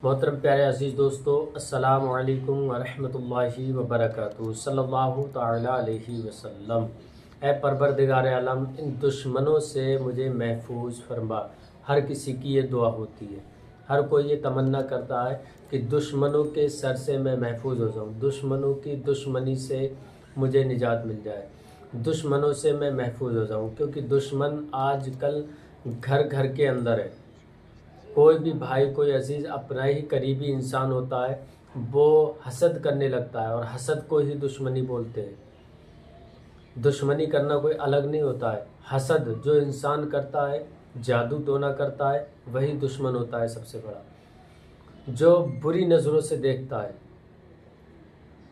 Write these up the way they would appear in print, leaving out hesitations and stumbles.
محترم پیارے عزیز دوستو، السلام علیکم ورحمۃ اللہ وبرکاتہ، صلی اللہ تعالی علیہ وسلم۔ اے پروردگار عالم، ان دشمنوں سے مجھے محفوظ فرما۔ ہر کسی کی یہ دعا ہوتی ہے، ہر کوئی یہ تمنا کرتا ہے کہ دشمنوں کے سر سے میں محفوظ ہو جاؤں، دشمنوں کی دشمنی سے مجھے نجات مل جائے، دشمنوں سے میں محفوظ ہو جاؤں، کیونکہ دشمن آج کل گھر گھر کے اندر ہے۔ کوئی بھی بھائی، کوئی عزیز اپنا ہی قریبی انسان ہوتا ہے، وہ حسد کرنے لگتا ہے، اور حسد کو ہی دشمنی بولتے ہیں۔ دشمنی کرنا کوئی الگ نہیں ہوتا ہے، حسد جو انسان کرتا ہے، جادو ٹونا کرتا ہے، وہی دشمن ہوتا ہے سب سے بڑا۔ جو بری نظروں سے دیکھتا ہے،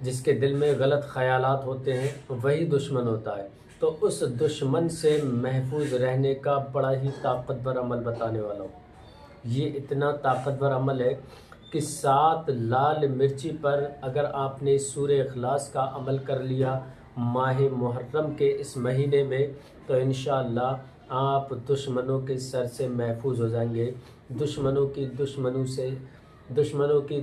جس کے دل میں غلط خیالات ہوتے ہیں، وہی دشمن ہوتا ہے۔ تو اس دشمن سے محفوظ رہنے کا بڑا ہی طاقتور عمل بتانے والا ہوں۔ یہ اتنا طاقتور عمل ہے کہ 7 لال مرچی پر اگر آپ نے سورہ اخلاص کا عمل کر لیا ماہ محرم کے اس مہینے میں، تو انشاءاللہ آپ دشمنوں کے سر سے محفوظ ہو جائیں گے، دشمنوں کی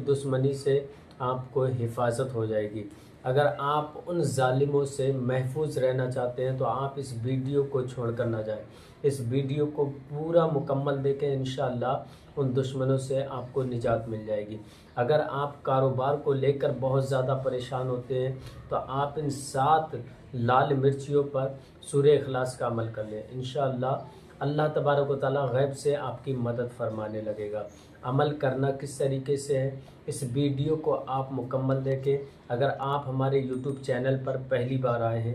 دشمنی سے آپ کو حفاظت ہو جائے گی۔ اگر آپ ان ظالموں سے محفوظ رہنا چاہتے ہیں تو آپ اس ویڈیو کو چھوڑ کر نہ جائیں، اس ویڈیو کو پورا مکمل دیکھیں، انشاءاللہ ان دشمنوں سے آپ کو نجات مل جائے گی۔ اگر آپ کاروبار کو لے کر بہت زیادہ پریشان ہوتے ہیں تو آپ ان 7 لال مرچیوں پر سورہ اخلاص کا عمل کر لیں، انشاءاللہ اللہ تبارک و تعالی غیب سے آپ کی مدد فرمانے لگے گا۔ عمل کرنا کس طریقے سے ہے، اس ویڈیو کو آپ مکمل دیکھیں۔ اگر آپ ہمارے یوٹیوب چینل پر پہلی بار آئے ہیں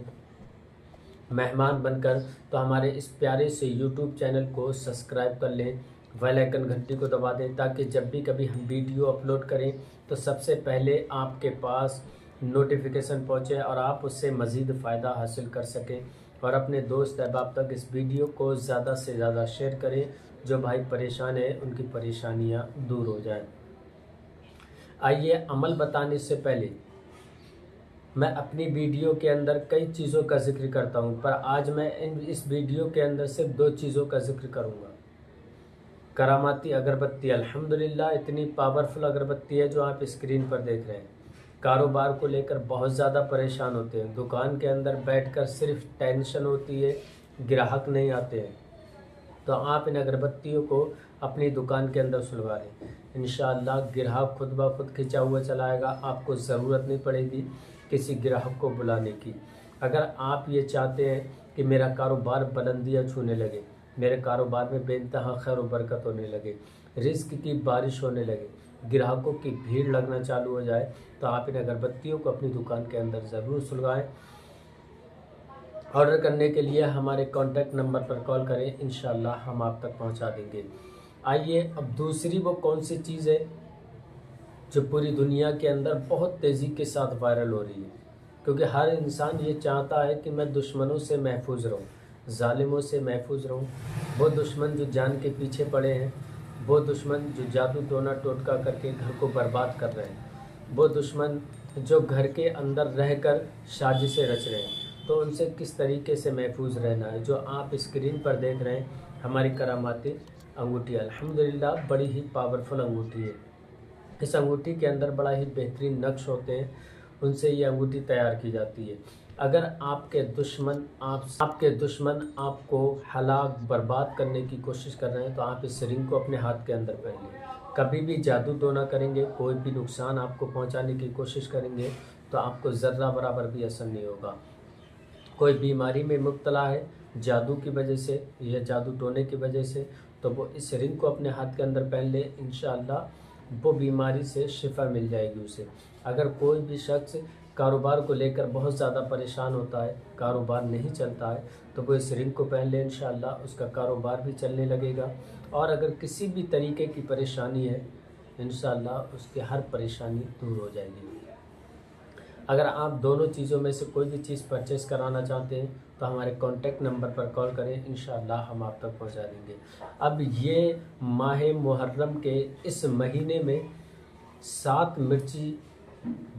مہمان بن کر، تو ہمارے اس پیارے سے یوٹیوب چینل کو سبسکرائب کر لیں، بیل آئیکن گھنٹی کو دبا دیں، تاکہ جب بھی کبھی ہم ویڈیو اپلوڈ کریں تو سب سے پہلے آپ کے پاس نوٹیفیکیشن پہنچے اور آپ اس سے مزید فائدہ حاصل کر سکیں۔ اور اپنے دوست احباب تک اس ویڈیو کو زیادہ سے زیادہ شیئر کریں، جو بھائی پریشان ہیں ان کی پریشانیاں دور ہو جائیں۔ آئیے عمل بتانے سے پہلے میں اپنی ویڈیو کے اندر کئی چیزوں کا ذکر کرتا ہوں، پر آج میں اس ویڈیو کے اندر صرف 2 چیزوں کا ذکر کروں گا۔ کراماتی اگربتی، الحمدللہ اتنی پاورفل اگربتی ہے جو آپ اسکرین پر دیکھ رہے ہیں۔ کاروبار کو لے کر بہت زیادہ پریشان ہوتے ہیں، دکان کے اندر بیٹھ کر صرف ٹینشن ہوتی ہے، گراہک نہیں آتے ہیں، تو آپ ان اگربتیوں کو اپنی دکان کے اندر سلوا لیں، انشاءاللہ گراہک خود بخود کھنچا ہوا چلائے گا، آپ کو ضرورت نہیں پڑے گی کسی گراہک کو بلانے کی۔ اگر آپ یہ چاہتے ہیں کہ میرا کاروبار بلندیاں چھونے لگے، میرے کاروبار میں بے انتہا خیر و برکت ہونے لگے، رزق کی بارش ہونے لگے، گراہکوں کی بھیڑ لگنا چالو ہو جائے، تو آپ ان اگربتیوں کو اپنی دکان کے اندر ضرور سلگائیں۔ آرڈر کرنے کے لیے ہمارے کانٹیکٹ نمبر پر کال کریں، انشاءاللہ ہم آپ تک پہنچا دیں گے۔ آئیے اب دوسری وہ کون سی چیز ہے جو پوری دنیا کے اندر بہت تیزی کے ساتھ وائرل ہو رہی ہے، کیونکہ ہر انسان یہ چاہتا ہے کہ میں دشمنوں سے محفوظ رہوں، ظالموں سے محفوظ رہوں، وہ دشمن جو جان کے پیچھے پڑے ہیں، وہ دشمن جو جادو ٹونا ٹوٹکا کر کے گھر کو برباد کر رہے ہیں، وہ دشمن جو گھر کے اندر رہ کر سازشیں رچ رہے ہیں، تو ان سے کس طریقے سے محفوظ رہنا ہے۔ جو آپ اسکرین پر دیکھ رہے ہیں ہماری کراماتی انگوٹھی، الحمدللہ بڑی ہی پاورفل انگوٹھی ہے۔ اس انگوٹھی کے اندر بڑا ہی بہترین نقش ہوتے ہیں، ان سے یہ انگوٹھی تیار کی جاتی ہے۔ اگر آپ کے دشمن آپ کو ہلاک برباد کرنے کی کوشش کر رہے ہیں تو آپ اس رنگ کو اپنے ہاتھ کے اندر پہن لیں۔ کبھی بھی جادو ٹونا کریں گے، کوئی بھی نقصان آپ کو پہنچانے کی کوشش کریں گے تو آپ کو ذرہ برابر بھی اثر نہیں ہوگا۔ کوئی بیماری میں مبتلا ہے جادو کی وجہ سے یا جادو ٹونے کی وجہ سے، تو وہ اس رنگ کو اپنے ہاتھ کے اندر پہن لے، انشاءاللہ وہ بیماری سے شفا مل جائے گی اسے۔ اگر کوئی بھی شخص کاروبار کو لے کر بہت زیادہ پریشان ہوتا ہے، کاروبار نہیں چلتا ہے، تو وہ اس رنگ کو پہن لے، انشاءاللہ اس کا کاروبار بھی چلنے لگے گا۔ اور اگر کسی بھی طریقے کی پریشانی ہے، انشاءاللہ اس کی ہر پریشانی دور ہو جائے گی۔ اگر آپ دونوں چیزوں میں سے کوئی بھی چیز پرچیز کرانا چاہتے ہیں تو ہمارے کانٹیکٹ نمبر پر کال کریں، انشاءاللہ ہم آپ تک پہنچا دیں گے۔ اب یہ ماہ محرم کے اس مہینے میں 7 مرچی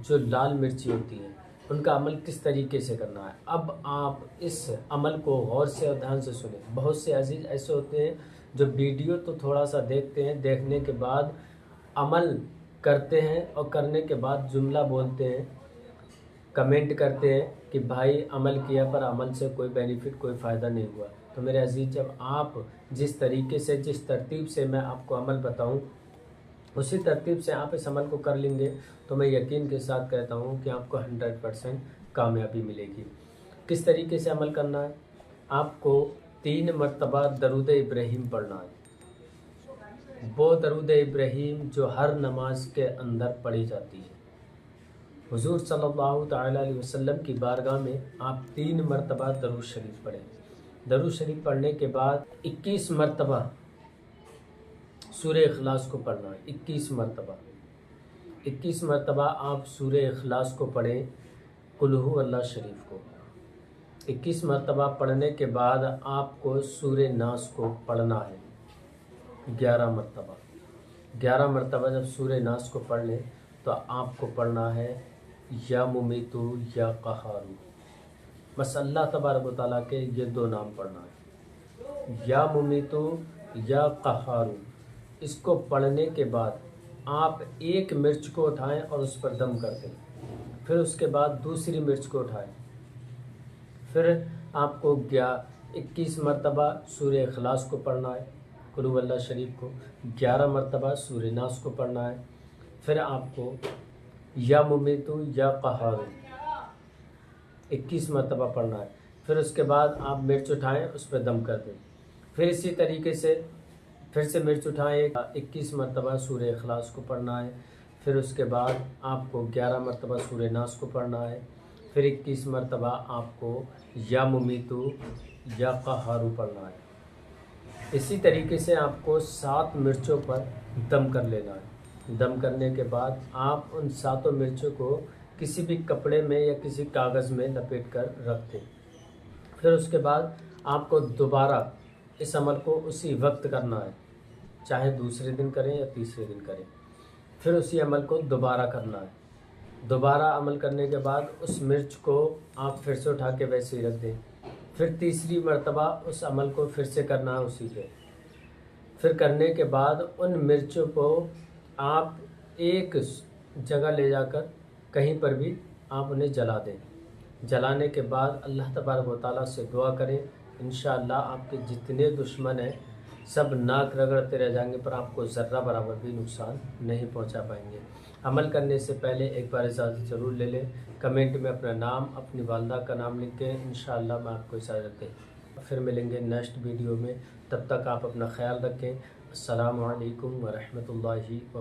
جو لال مرچی ہوتی ہیں ان کا عمل کس طریقے سے کرنا ہے، اب آپ اس عمل کو غور سے اور دھیان سے سنیں۔ بہت سے عزیز ایسے ہوتے ہیں جو ویڈیو تو تھوڑا سا دیکھتے ہیں، دیکھنے کے بعد عمل کرتے ہیں اور کرنے کے بعد جملہ بولتے ہیں، کمنٹ کرتے ہیں کہ بھائی عمل کیا پر عمل سے کوئی بینیفٹ، کوئی فائدہ نہیں ہوا۔ تو میرے عزیز، جب آپ جس طریقے سے، جس ترتیب سے میں آپ کو عمل بتاؤں، اسی ترتیب سے آپ اس عمل کو کر لیں گے تو میں یقین کے ساتھ کہتا ہوں کہ آپ کو 100% کامیابی ملے گی۔ کس طریقے سے عمل کرنا ہے؟ آپ کو 3 مرتبہ درود ابراہیم پڑھنا ہے، وہ درود ابراہیم جو ہر نماز کے اندر پڑھی جاتی ہے۔ حضور صلی اللہ تعالیٰ علیہ وسلم کی بارگاہ میں آپ 3 مرتبہ درود شریف پڑھیں۔ درود شریف پڑھنے کے بعد 21 مرتبہ سورہ اخلاص کو پڑھنا ہے۔ 21 مرتبہ آپ سورہ اخلاص کو پڑھیں، قل ہو اللہ شریف کو۔ 21 مرتبہ پڑھنے کے بعد آپ کو سورہ ناس کو پڑھنا ہے 11 مرتبہ۔ 11 مرتبہ جب سورہ ناس کو پڑھ لیں تو آپ کو پڑھنا ہے یا ممیتو یا قہارو۔ بس اللہ تبارک و تعالیٰ کے یہ 2 نام پڑھنا ہے، یا ممیتو یا قہارو۔ اس کو پڑھنے کے بعد آپ ایک مرچ کو اٹھائیں اور اس پر دم کر دیں، پھر اس کے بعد دوسری مرچ کو اٹھائیں، پھر آپ کو 21 مرتبہ سورہ اخلاص کو پڑھنا ہے، قل هو اللہ شریف کو، 11 مرتبہ سورہ ناس کو پڑھنا ہے، پھر آپ کو یا ممیتو یا قہارو 21 مرتبہ پڑھنا ہے، پھر اس کے بعد آپ مرچ اٹھائیں، اس پہ دم کر دیں، پھر اسی طریقے سے پھر سے مرچ اٹھائیں، 21 مرتبہ سورہ اخلاص کو پڑھنا ہے، پھر اس کے بعد آپ کو 11 مرتبہ سورہ ناس کو پڑھنا ہے، پھر 21 مرتبہ آپ کو یا ممیتو یا قہارو پڑھنا ہے۔ اسی طریقے سے آپ کو 7 مرچوں پر دم کر لینا ہے۔ دم کرنے کے بعد آپ ان 7 مرچوں کو کسی بھی کپڑے میں یا کسی کاغذ میں لپیٹ کر رکھ دیں۔ پھر اس کے بعد آپ کو دوبارہ اس عمل کو اسی وقت کرنا ہے، چاہے دوسرے دن کریں یا تیسرے دن کریں، پھر اسی عمل کو دوبارہ کرنا ہے۔ دوبارہ عمل کرنے کے بعد اس مرچ کو آپ پھر سے اٹھا کے ویسے ہی رکھ دیں، پھر تیسری مرتبہ اس عمل کو پھر سے کرنا ہے اسی پہ۔ پھر کرنے کے بعد ان مرچوں کو آپ ایک جگہ لے جا کر کہیں پر بھی آپ انہیں جلا دیں۔ جلانے کے بعد اللہ تبارک و تعالیٰ سے دعا کریں، انشاءاللہ آپ کے جتنے دشمن ہیں سب ناک رگڑتے رہ جائیں گے، پر آپ کو ذرہ برابر بھی نقصان نہیں پہنچا پائیں گے۔ عمل کرنے سے پہلے ایک بار اجازت ضرور لے لیں، کمنٹ میں اپنا نام، اپنی والدہ کا نام لکھ کے انشاءاللہ میں آپ کو اجازت دیں۔ پھر ملیں گے نیکسٹ ویڈیو میں، تب تک آپ اپنا خیال رکھیں۔ السلام علیکم ورحمۃ اللہ وبرکاتہ۔